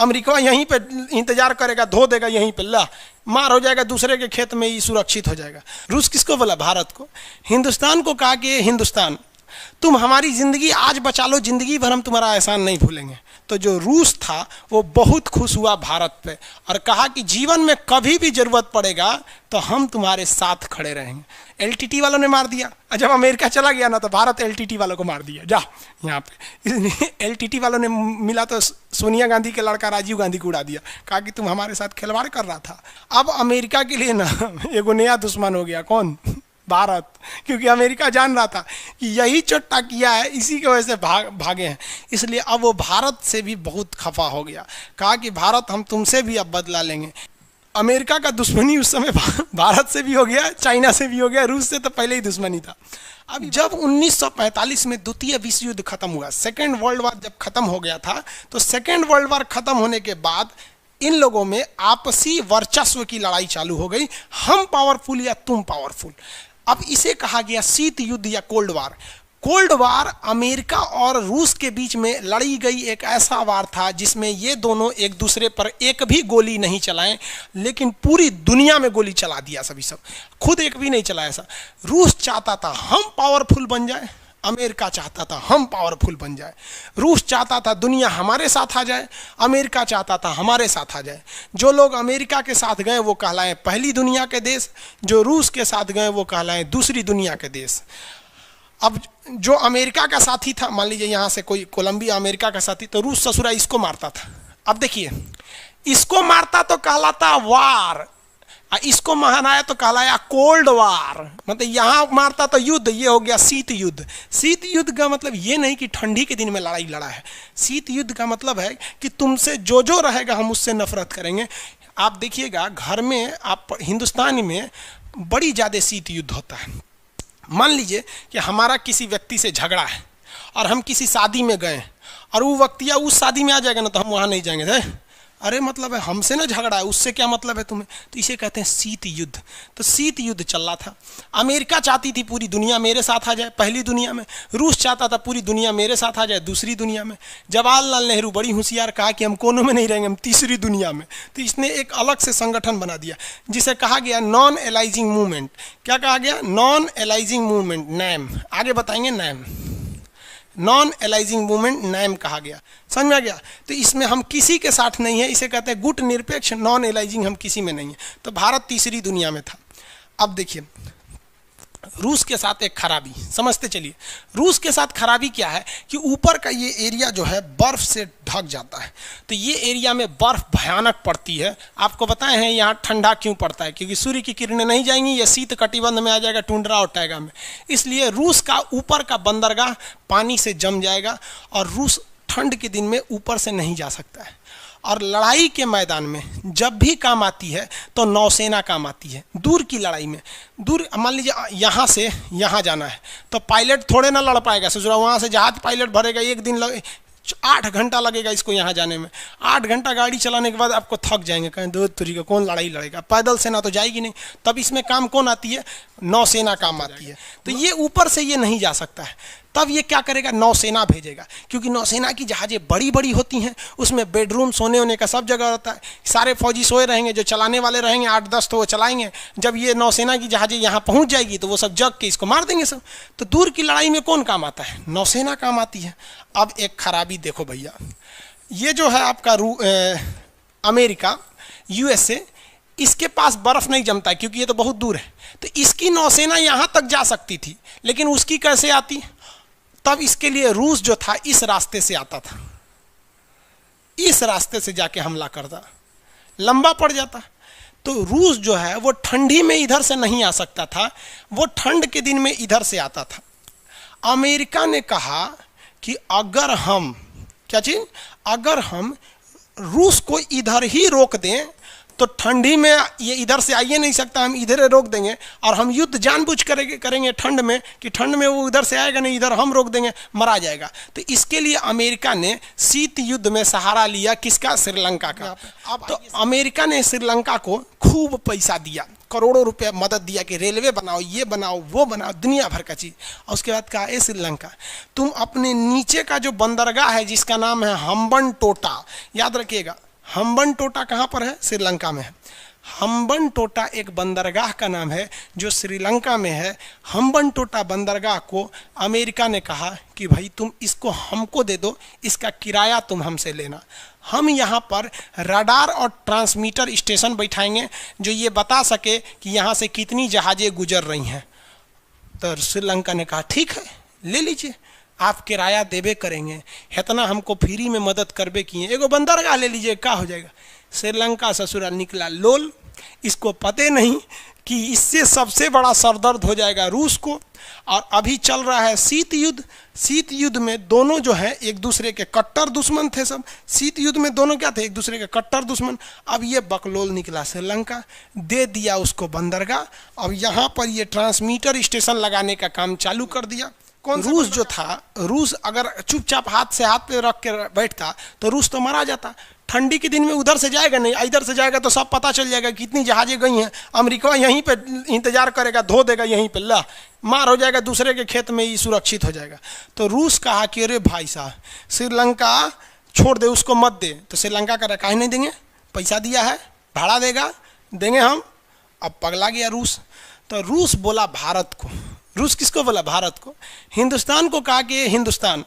America यहीं पे इंतजार करेगा, धो देगा यहीं पे, ला मार हो जाएगा, दूसरे के खेत में ही सुरक्षित हो जाएगा। रूस किसको बोला? भारत को। हिंदुस्तान को कहा कि हिंदुस्तान तुम हमारी ज़िंदगी आज बचा लो, ज़िंदगी भर हम तुम्हारा एहसान नहीं भूलेंगे। तो जो रूस था वो बहुत खुश हुआ भारत पे और कहा कि जीवन में कभी भी ज़रूरत पड़ेगा तो हम तुम्हारे साथ खड़े रहेंगे। एलटीटी वालों ने मार दिया, और जब अमेरिका चला गया ना तो भारत एलटीटी वालों को मार दिया, जा यहाँ पे। इसलिए एलटीटी वालों ने मिला तो सोनिया गांधी के लड़का राजीव गांधी को उड़ा दिया, कहा कि तुम हमारे साथ खिलवाड़ कर रहा था। अब अमेरिका के लिए ना एगो नया दुश्मन हो गया, कौन? भारत। क्योंकि अमेरिका जान रहा था कि यही चोट्टा किया है, इसी की वजह से भागे हैं, इसलिए अब वो भारत से भी बहुत खफा हो गया। कहा कि भारत हम तुमसे भी अब बदला लेंगे। अमेरिका का दुश्मनी उस समय भारत से भी हो गया, चाइना से भी हो गया, रूस से तो पहले ही दुश्मनी था। अब जब 1945 में द्वितीय विश्व युद्ध खत्म हुआ, सेकेंड वर्ल्ड वार जब खत्म हो गया था, तो सेकेंड वर्ल्ड वार खत्म होने के बाद इन लोगों में आपसी वर्चस्व की लड़ाई चालू हो गई, हम पावरफुल या तुम पावरफुल। अब इसे कहा गया शीत युद्ध या cold war. Cold war America और रूस के बीच में लड़ी गई एक ऐसा वार था जिसमें ये दोनों एक दूसरे पर एक भी गोली नहीं चलाएं, लेकिन पूरी दुनिया में गोली चला दिया सभी, सब खुद एक भी नहीं चलाया। ऐसा रूस चाहता था हम पावरफुल बन जाए, अमेरिका चाहता था हम पावरफुल बन जाए। रूस चाहता था दुनिया हमारे साथ आ जाए, अमेरिका चाहता था हमारे साथ आ जाए। जो लोग अमेरिका के साथ गए वो कहलाएं पहली दुनिया के देश, जो रूस के साथ गए वो कहलाएं दूसरी दुनिया के देश। अब जो अमेरिका का साथी था, मान लीजिए यहाँ से कोई कोलंबिया अमेरिका का साथी, तो रूस ससुरा इसको मारता था। अब देखिए, इसको मारता तो कहलाता वार, इसको महानाया तो कहलाया कोल्ड वार। मतलब यहाँ मारता तो युद्ध, ये हो गया शीत युद्ध। शीत युद्ध का मतलब ये नहीं कि ठंडी के दिन में लड़ाई लड़ा है। शीत युद्ध का मतलब है कि तुमसे जो जो रहेगा हम उससे नफरत करेंगे। आप देखिएगा घर में, आप हिंदुस्तान में बड़ी ज़्यादा शीत युद्ध होता है। मान लीजिए कि हमारा किसी व्यक्ति से झगड़ा है और हम किसी शादी में गए और वो व्यक्ति उस शादी में आ जाएगा ना तो हम वहाँ नहीं जाएंगे। अरे मतलब है हमसे ना झगड़ा है, उससे क्या मतलब है तुम्हें? तो इसे कहते हैं शीत युद्ध। तो शीत युद्ध चल रहा था। अमेरिका चाहती थी पूरी दुनिया मेरे साथ आ जाए पहली दुनिया में, रूस चाहता था पूरी दुनिया मेरे साथ आ जाए दूसरी दुनिया में। जवाहरलाल नेहरू बड़ी होशियार कहा कि हम कोनों में नहीं रहेंगे, हम तीसरी दुनिया में। तो इसने एक अलग से संगठन बना दिया जिसे कहा गया नॉन एलाइजिंग मूवमेंट। क्या कहा गया? Non aligning movement, NAM. आगे बताएंगे NAM, non aligning movement NAM कहा गया। समझ में आ गया? तो इसमें हम किसी के साथ नहीं है, इसे कहते हैं गुट निरपेक्ष, नॉन एलाइजिंग, हम किसी में नहीं है। तो भारत तीसरी दुनिया में था। अब देखिए रूस के साथ एक खराबी समझते चलिए। रूस के साथ खराबी क्या है कि ऊपर का ये एरिया जो है बर्फ से ढक जाता है, तो ये एरिया में बर्फ भयानक पड़ती है। आपको बताए हैं यहाँ ठंडा क्यों पड़ता है, क्योंकि सूर्य की किरणें नहीं जाएंगी, ये शीत कटिबंध में आ जाएगा, टुंड्रा और टैगा में। इसलिए रूस का ऊपर का बंदरगाह पानी से जम जाएगा और रूस ठंड के दिन में ऊपर से नहीं जा सकता है। और लड़ाई के मैदान में जब भी काम आती है तो नौसेना काम आती है। दूर की लड़ाई में, दूर मान लीजिए यहाँ से यहाँ जाना है तो पायलट थोड़े ना लड़ पाएगा, सोचो वहाँ से जहाज पायलट भरेगा, एक दिन 8 घंटा लगेगा इसको यहाँ जाने में। 8 घंटा गाड़ी चलाने के बाद आपको थक जाएंगे, कहें दो तरीका कौन लड़ाई लड़ेगा, पैदल सेना तो जाएगी नहीं। तब इसमें काम कौन आती है? नौसेना काम आती है। तो ये ऊपर से ये नहीं जा सकता है, तब ये क्या करेगा? नौसेना भेजेगा, क्योंकि नौसेना की जहाज़ें बड़ी बड़ी होती हैं, उसमें बेडरूम सोने होने का सब जगह होता है। सारे फौजी सोए रहेंगे, जो चलाने वाले रहेंगे 8-10 तो वो चलाएंगे। जब ये नौसेना की जहाज़ें यहाँ पहुँच जाएगी तो वो सब जग के इसको मार देंगे सब। तो दूर की लड़ाई में कौन काम आता है? नौसेना काम आती है। अब एक खराबी देखो भैया, ये जो है आपका अमेरिका, यूएसए, इसके पास बर्फ़ नहीं जमता है क्योंकि ये तो बहुत दूर है। तो इसकी नौसेना यहाँ तक जा सकती थी, लेकिन उसकी कैसे आती? तब इसके लिए रूस जो था इस रास्ते से आता था, इस रास्ते से जाके हमला करता, लंबा पड़ जाता। तो रूस जो है वो ठंडी में इधर से नहीं आ सकता था, वो ठंड के दिन में इधर से आता था। अमेरिका ने कहा कि अगर हम क्या चीज़, अगर हम रूस को इधर ही रोक दें तो ठंडी में ये इधर से आइए नहीं सकता, हम इधर रोक देंगे। और हम युद्ध जानबूझ करेंगे ठंड में कि ठंड में वो इधर से आएगा नहीं, इधर हम रोक देंगे, मरा जाएगा। तो इसके लिए अमेरिका ने शीत युद्ध में सहारा लिया, किसका? श्रीलंका का। अब तो अमेरिका ने श्रीलंका को खूब पैसा दिया, करोड़ों रुपए मदद दिया कि रेलवे बनाओ, ये बनाओ, वो बनाओ, दुनिया भर का चीज़। और उसके बाद कहा, ए श्रीलंका, तुम अपने नीचे का जो बंदरगाह है जिसका नाम है हम्बन टोटा, याद रखिएगा, हम्बनटोटा कहाँ पर है? श्रीलंका में है। हम्बनटोटा एक बंदरगाह का नाम है जो श्रीलंका में है। हम्बनटोटा बंदरगाह को अमेरिका ने कहा कि भाई तुम इसको हमको दे दो, इसका किराया तुम हमसे लेना। हम यहाँ पर रडार और ट्रांसमीटर स्टेशन बैठाएंगे जो ये बता सके कि यहाँ से कितनी जहाज़ें गुजर रही हैं। तो श्रीलंका ने कहा ठीक है, ले लीजिए, आप किराया देबे करेंगे, इतना हमको फ्री में मदद करबे किए, एगो बंदरगाह ले लीजिए, क्या हो जाएगा। श्रीलंका ससुरा निकला लोल, इसको पते नहीं कि इससे सबसे बड़ा सरदर्द हो जाएगा रूस को। और अभी चल रहा है शीत युद्ध। शीत युद्ध में दोनों जो है एक दूसरे के कट्टर दुश्मन थे सब। शीत युद्ध में दोनों क्या थे? एक दूसरे के कट्टर दुश्मन। अब ये बकलोल निकला श्रीलंका, दे दिया उसको बंदरगाह। अब यहाँ पर ये ट्रांसमीटर स्टेशन लगाने का काम चालू कर दिया। कौन रूस जो था, रूस अगर चुपचाप हाथ से हाथ पे रख के बैठता तो रूस तो मारा जाता। ठंडी के दिन में उधर से जाएगा नहीं, इधर से जाएगा तो सब पता चल जाएगा कितनी जहाजें गई हैं। अमेरिका यहीं पे इंतजार करेगा, धो देगा यहीं पे, ला मार हो जाएगा, दूसरे के खेत में ही सुरक्षित हो जाएगा। तो रूस कहा कि अरे भाई साहब श्रीलंका छोड़ दे, उसको मत दे। तो श्रीलंका का काहे नहीं देंगे, पैसा दिया है, भाड़ा देगा, देंगे हम। अब पगला गया रूस। तो रूस बोला भारत को, रूस किसको बोला? भारत को। हिंदुस्तान को कहा कि हिंदुस्तान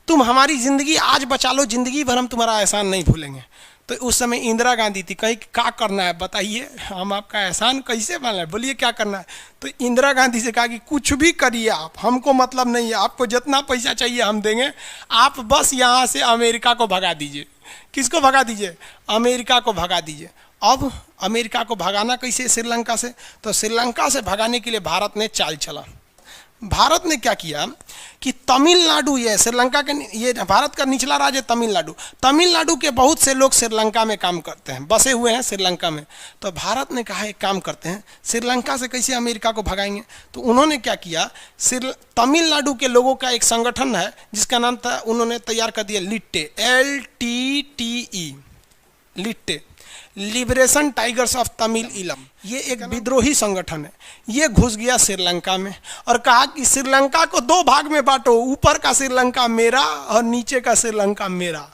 तुम हमारी ज़िंदगी आज बचा लो, ज़िंदगी भर हम तुम्हारा एहसान नहीं भूलेंगे। तो उस समय इंदिरा गांधी थी, कहीं क्या करना है बताइए, हम आपका एहसान कैसे भूलें, बोलिए क्या करना है। तो इंदिरा गांधी से कहा कि कुछ भी करिए आप, हमको मतलब नहीं है, आपको जितना पैसा चाहिए हम देंगे, आप बस यहाँ से अमेरिका को भगा दीजिए। किसको भगा दीजिए? अमेरिका को भगा दीजिए। अब अमेरिका को भगाना कैसे श्रीलंका से? तो श्रीलंका से भगाने के लिए भारत ने चाल चला। भारत ने क्या किया कि तमिलनाडु, ये श्रीलंका के, ये भारत का निचला राज्य तमिलनाडु, तमिलनाडु के बहुत से लोग श्रीलंका में काम करते हैं, बसे हुए हैं श्रीलंका में। तो भारत ने कहा एक काम करते हैं, श्रीलंका से कैसे अमेरिका को भगाएंगे। तो उन्होंने क्या किया, तमिलनाडु के लोगों का एक संगठन है जिसका नाम था, उन्होंने तैयार कर दिया लिट्टे, LTTE, LTTE, liberation tigers of Tamil इलम। ये एक विद्रोही संगठन है। ये घुस गया श्रीलंका में और कहा कि श्रीलंका को दो भाग में बांटो, ऊपर का श्रीलंका मेरा और नीचे का श्रीलंका मेरा।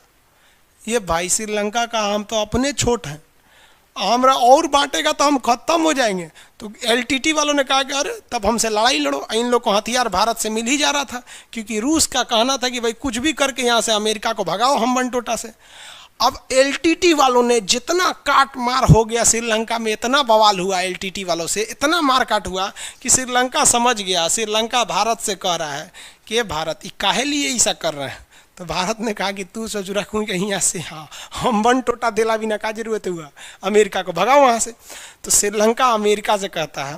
ये भाई श्रीलंका का हम तो अपने छोट हैं, हमरा और बांटेगा तो हम खत्म हो जाएंगे। तो LTT वालों ने कहा कि अरे तब हमसे लड़ाई लड़ो। इन लोग को हथियार भारत से मिल ही जा रहा था, क्योंकि रूस का कहना था कि भाई कुछ भी करके यहाँ से अमेरिका को भगाओ हम्बनटोटा से। अब LTT वालों ने जितना काट मार हो गया श्रीलंका में, इतना बवाल हुआ LTT वालों से, इतना मार काट हुआ कि श्रीलंका समझ गया। श्रीलंका भारत से कह रहा है कि भारत ये काहे लिए ऐसा कर रहे हैं। तो भारत ने कहा कि तू सोच रखूँ कि यहाँ से, हाँ हम्बनटोटा देला बिना का जरूरत हुआ, अमेरिका को भगाओ वहाँ से। तो श्रीलंका अमेरिका से कहता है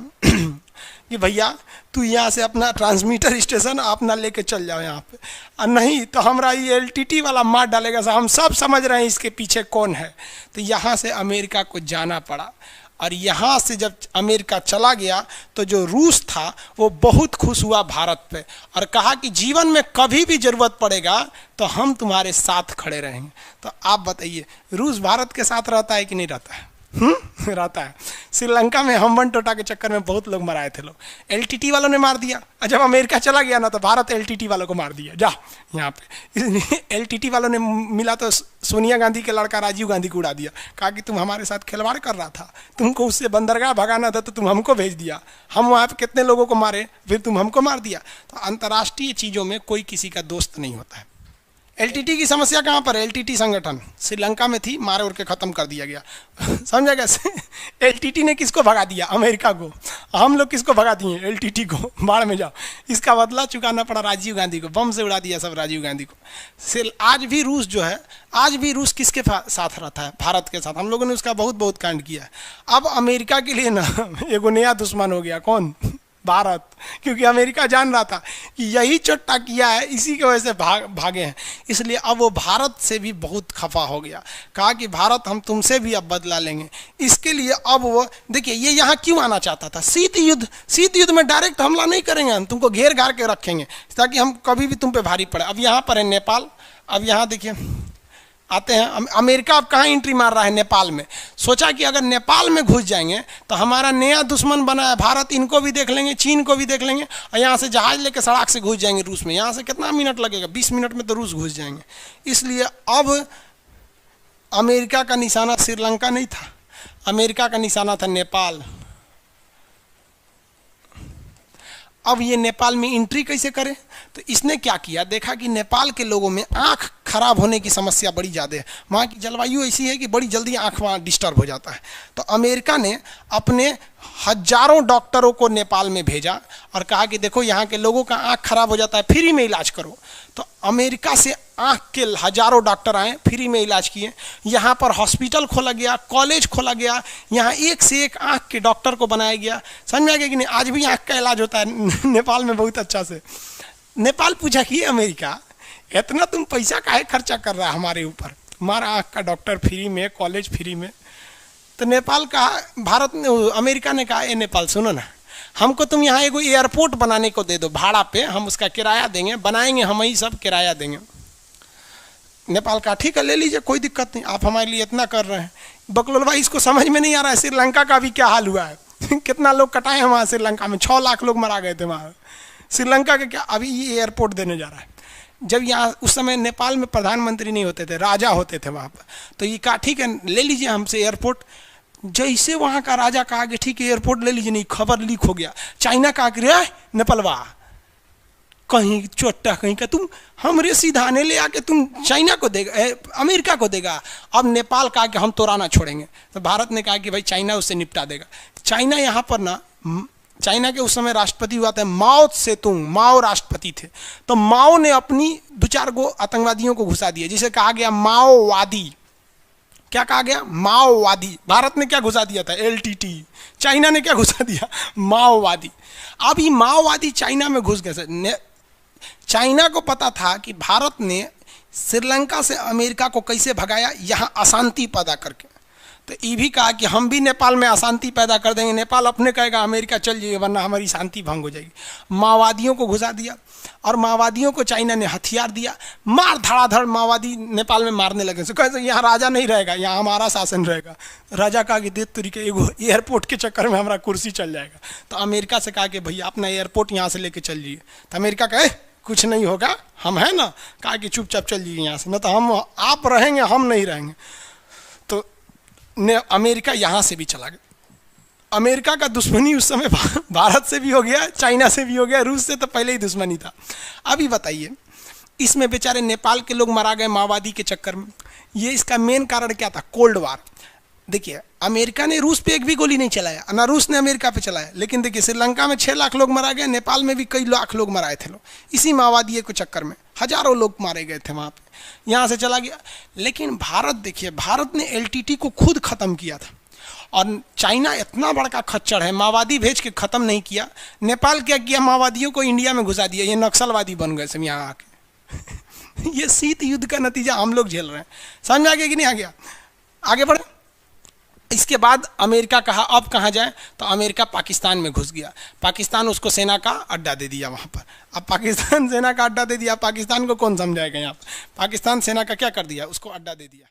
कि भैया तू यहाँ से अपना ट्रांसमीटर स्टेशन अपना लेके चल जाओ यहाँ पे, और नहीं तो हमारा ये LTT वाला मार डालेगा। हम सब समझ रहे हैं इसके पीछे कौन है। तो यहाँ से अमेरिका को जाना पड़ा। और यहाँ से जब अमेरिका चला गया तो जो रूस था वो बहुत खुश हुआ भारत पे और कहा कि जीवन में कभी भी ज़रूरत पड़ेगा तो हम तुम्हारे साथ खड़े रहेंगे। तो आप बताइए रूस भारत के साथ रहता है कि नहीं रहता है? रहता है। श्रीलंका में हम्बनटोटा के चक्कर में बहुत लोग मराए थे लोग, LTT वालों ने मार दिया। और जब अमेरिका चला गया ना तो भारत LTT वालों को मार दिया, जा यहाँ पे। इसलिए LTT वालों ने मिला तो सोनिया गांधी के लड़का राजीव गांधी को उड़ा दिया, कहा कि तुम हमारे साथ खिलवाड़ कर रहा था, तुमको उससे बंदरगाह भगाना था तो तुम हमको भेज दिया, हम वहाँ पे कितने लोगों को मारे, फिर तुम हमको मार दिया। तो अंतर्राष्ट्रीय चीज़ों में कोई किसी का दोस्त नहीं होता है। LTT की समस्या कहाँ पर है? LTT संगठन श्रीलंका में थी, मारे उड़ के ख़त्म कर दिया गया। समझा कैसे? LTT ने किसको भगा दिया? अमेरिका को। हम लोग किसको भगा दिए? LTT को, बाढ़ में जाओ। इसका बदला चुकाना पड़ा राजीव गांधी को, बम से उड़ा दिया सब राजीव गांधी को। आज भी रूस जो है, आज भी रूस किसके साथ रहता है? भारत के साथ। हम लोगों ने उसका बहुत बहुत कांड किया है। अब अमेरिका के लिए ना एगो नया दुश्मन हो गया, कौन? भारत। क्योंकि अमेरिका जान रहा था कि यही चोट्टा किया है, इसी की वजह से भागे हैं, इसलिए अब वो भारत से भी बहुत खफा हो गया। कहा कि भारत हम तुमसे भी अब बदला लेंगे। इसके लिए अब वो देखिए ये यहाँ क्यों आना चाहता था? शीत युद्ध में डायरेक्ट हमला नहीं करेंगे हम, तुमको घेर घार के रखेंगे ताकि हम कभी भी तुम पे भारी पड़े। अब यहाँ पर है नेपाल, अब यहाँ देखिए आते हैं अमेरिका अब कहाँ एंट्री मार रहा है? नेपाल में। सोचा कि अगर नेपाल में घुस जाएंगे तो हमारा नया दुश्मन बना है भारत, इनको भी देख लेंगे, चीन को भी देख लेंगे, और यहाँ से जहाज़ लेके सड़क से घुस जाएंगे रूस में। यहाँ से कितना मिनट लगेगा? 20 मिनट में तो रूस घुस जाएंगे। इसलिए अब अमेरिका का निशाना श्रीलंका नहीं था, अमेरिका का निशाना था नेपाल। अब ये नेपाल में एंट्री कैसे करे? तो इसने क्या किया, देखा कि नेपाल के लोगों में आँख खराब होने की समस्या बड़ी ज़्यादा है, वहाँ की जलवायु ऐसी है कि बड़ी जल्दी आँख वहाँ डिस्टर्ब हो जाता है। तो अमेरिका ने अपने हजारों डॉक्टरों को नेपाल में भेजा और कहा कि देखो यहाँ के लोगों का आँख खराब हो जाता है, फ्री में इलाज करो। तो अमेरिका से आँख के हजारों डॉक्टर आए, फ्री में इलाज किए। यहाँ पर हॉस्पिटल खोला गया, कॉलेज खोला गया, यहाँ एक से एक आँख के डॉक्टर को बनाया गया। समझ में आ गया कि नहीं? आज भी आँख का इलाज होता है नेपाल में बहुत अच्छा से। नेपाल पूछा कि अमेरिका इतना तुम पैसा काहे खर्चा कर रहा है हमारे ऊपर, तुम्हारा आँख का डॉक्टर फ्री में, कॉलेज फ्री में। तो नेपाल का भारत ने, अमेरिका ने कहा, ए नेपाल सुनो ना, हमको तुम यहाँ एगो एयरपोर्ट बनाने को दे दो भाड़ा पे, हम उसका किराया देंगे, बनाएंगे हम ही, सब किराया देंगे। नेपाल का ठीक है ले लीजिए, कोई दिक्कत नहीं, आप हमारे लिए इतना कर रहे हैं। बकलोलवा इसको समझ में नहीं आ रहा है श्रीलंका का भी क्या हाल हुआ है कितना लोग कटाए हैं वहाँ श्रीलंका में, 6 लाख लोग मरा गए थे वहाँ। श्रीलंका का क्या, अभी ये एयरपोर्ट देने जा रहा है। जब यहाँ उस समय नेपाल में प्रधानमंत्री नहीं होते थे, राजा होते थे वहाँ पर, तो ये कहा ठीक है ले लीजिए हमसे एयरपोर्ट। जैसे वहाँ का राजा कहा कि ठीक है एयरपोर्ट ले लीजिए, नहीं खबर लीक हो गया। चाइना कहा कि रे नेपालवा कहीं चोट्टा कहीं का, तुम हमरे सीधाने ले आके तुम चाइना को देगा, अमेरिका को देगा। अब नेपाल कहा कि हम तोड़ा ना छोड़ेंगे। तो भारत ने कहा कि भाई चाइना उससे निपटा देगा। चाइना यहाँ पर ना, चाइना के उस समय राष्ट्रपति हुआ था माओ त्से-तुंग, माओ राष्ट्रपति थे। तो माओ ने अपनी 2-4 गो आतंकवादियों को घुसा दिया, जिसे कहा गया माओवादी। क्या कहा गया? माओवादी। भारत ने क्या घुसा दिया था? LTT। चाइना ने क्या घुसा दिया? माओवादी। अब ये माओवादी चाइना में घुस गए। चाइना को पता था कि भारत ने श्रीलंका से अमेरिका को कैसे भगाया, यहाँ अशांति पैदा करके। तो ये भी कहा कि हम भी नेपाल में अशांति पैदा कर देंगे, नेपाल अपने कहेगा अमेरिका चल जाइए वरना हमारी शांति भंग हो जाएगी। माओवादियों को घुसा दिया और माओवादियों को चाइना ने हथियार दिया, मार धड़ाधड़ माओवादी नेपाल में मारने लगे। तो कैसे यहाँ राजा नहीं रहेगा, यहाँ हमारा शासन रहेगा। राजा कहा कि दे तरीके एगो एयरपोर्ट के चक्कर में हमारा कुर्सी चल जाएगा। तो अमेरिका से कहा कि भैया अपना एयरपोर्ट यहाँ से लेके चल जाइए। तो अमेरिका कहे कुछ नहीं होगा, हम हैं ना, कहा कि चुपचाप चल जाइए यहाँ से, न तो हम आप रहेंगे हम नहीं रहेंगे। तो अमेरिका यहाँ से भी चला गया। अमेरिका का दुश्मनी उस समय भारत से भी हो गया, चाइना से भी हो गया, रूस से तो पहले ही दुश्मनी था। अभी बताइए इसमें बेचारे नेपाल के लोग मारा गए माओवादी के चक्कर में। ये इसका मेन कारण क्या था? Cold war. देखिए अमेरिका ने रूस पे एक भी गोली नहीं चलाया, ना रूस ने अमेरिका पे चलाया। लेकिन देखिए श्रीलंका में 6 लाख लोग मारा गए, नेपाल में भी कई लाख लोग मराए थे लोग, इसी माओवादी के चक्कर में हजारों लोग मारे गए थे वहाँ पे। यहाँ से चला गया। लेकिन भारत देखिए, भारत ने LTT को खुद ख़त्म किया था। और चाइना इतना बड़ा खच्चर है, माओवादी भेज के ख़त्म नहीं किया। नेपाल क्या किया, माओवादियों को इंडिया में घुसा दिया, ये नक्सलवादी बन गए सब यहाँ आके ये शीत युद्ध का नतीजा हम लोग झेल रहे हैं। समझ में आ गया कि नहीं आ गया? आगे बढ़े। इसके बाद अमेरिका कहा अब कहाँ जाए, तो अमेरिका पाकिस्तान में घुस गया। पाकिस्तान उसको सेना का अड्डा दे दिया वहाँ पर। अब पाकिस्तान सेना का अड्डा दे दिया, पाकिस्तान को कौन समझाएगा यहाँ पर? पाकिस्तान सेना का क्या कर दिया, उसको अड्डा दे दिया।